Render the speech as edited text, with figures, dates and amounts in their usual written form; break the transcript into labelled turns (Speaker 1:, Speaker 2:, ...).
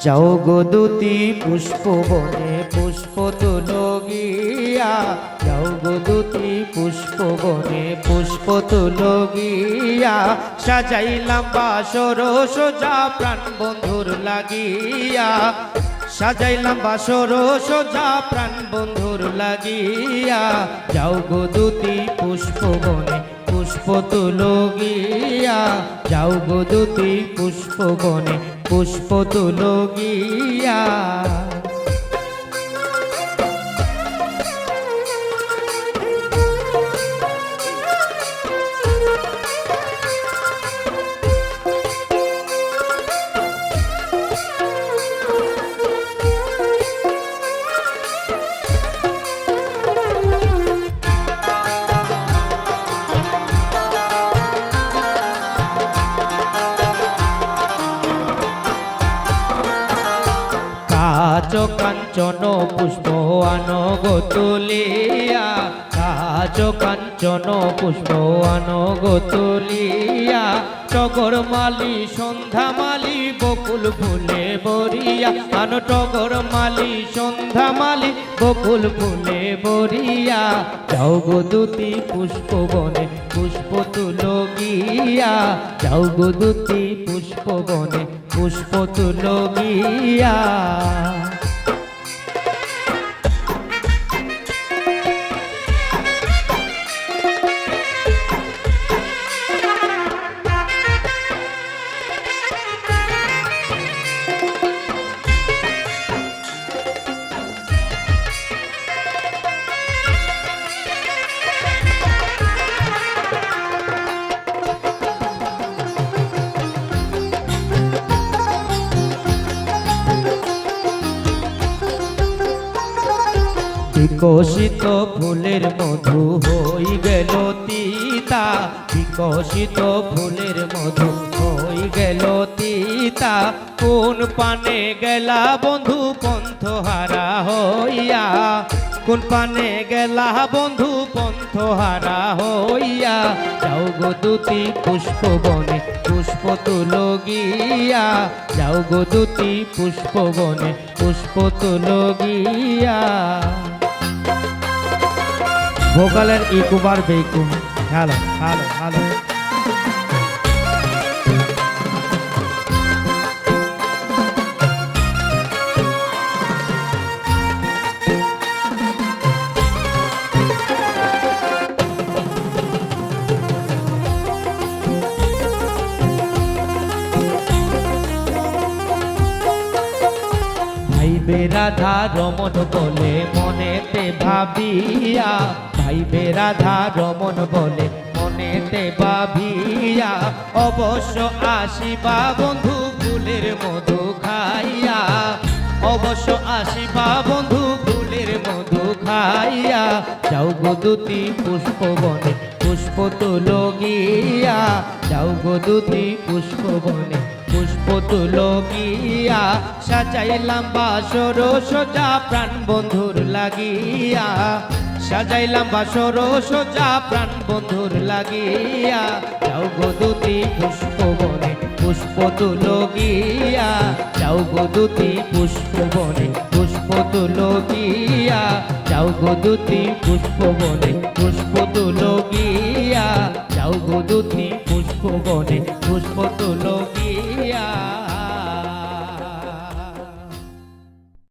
Speaker 1: যাও গো দুতি পুষ্প বনে পুষ্প তুলো গিয়া, যাও গো দুতি পুষ্প বনে পুষ্প তুলো গিয়া, সাজাইলাম বাসর সোজা প্রাণ বন্ধুর লাগিয়া, সাজাইলাম বাসর সোজা প্রাণ বন্ধুর লাগিয়া, যাও গো দুতি পুষ্প বনে পুষ্প তুলো গিয়া, যাও গো দুতি পুষ্প বনে পুষ্প তুলো গিয়া। কাচ কাঞ্চন পুষ্প আনো গো তুলিয়া, কাচ কাঞ্চন পুষ্প আনো গো তুলিয়া, টগর মালি সন্ধ্যা মালি বকুল ফুলে বরিয়া, আনো টগর মালি সন্ধ্যা মালি বকুল ফুলে বরিয়া, যাও গো দুতি পুষ্প বনে পুষ্প তুলো গিয়া, যাও গো দুতি পুষ্প বনে পুষ্প তুলো গিয়া। বিকশিত ফুলের মধু হই গেল তিতা, বিকশিত ফুলের মধু হই গেল তিতা, কোন পানে গেলা বন্ধু পন্থ হারা হইয়া, কোন পানে গেলা বন্ধু পন্থ হারা হইয়া, যাও গো দুতি পুষ্প বনে পুষ্প তুলো গিয়া, যাও গো দুতি পুষ্প বনে পুষ্প তুলো গিয়া। ভোকালের ইকুবার বেকুম হ্যালো হ্যালো হ্যালো। ভাইবে রাধা রমন বলে মনেতে ভাবিয়া, ভাইবে রাধা রমন বলে মনেতে ভাবিয়া, অবশ্য আসিবা বন্ধু ফুলের মধু খাইয়া, অবশ্য আসিবা বন্ধু ফুলের মধু খাইয়া, যাও গো দুতি পুষ্প বনে পুষ্প তুলো গিয়া, যাও গো দুতি পুষ্প বনে পুষ্প তুলো গিয়া, সাজাইলাম বাসর সোজা প্রাণ বন্ধুর লাগিয়া, সাজাইলাম বাসর সোজা প্রাণ বন্ধুর লাগিয়া, যাও গো দুতি পুষ্প বনে পুষ্প তুলো গিয়া, যাও গো দুতি পুষ্প বনে পুষ্প তুলো গিয়া, যাও গো দুতি পুষ্প বনে পুষ্প তুলো গিয়া, যাও গো দুতি পুষ্প বনে পুষ্প তুলো গিয়া।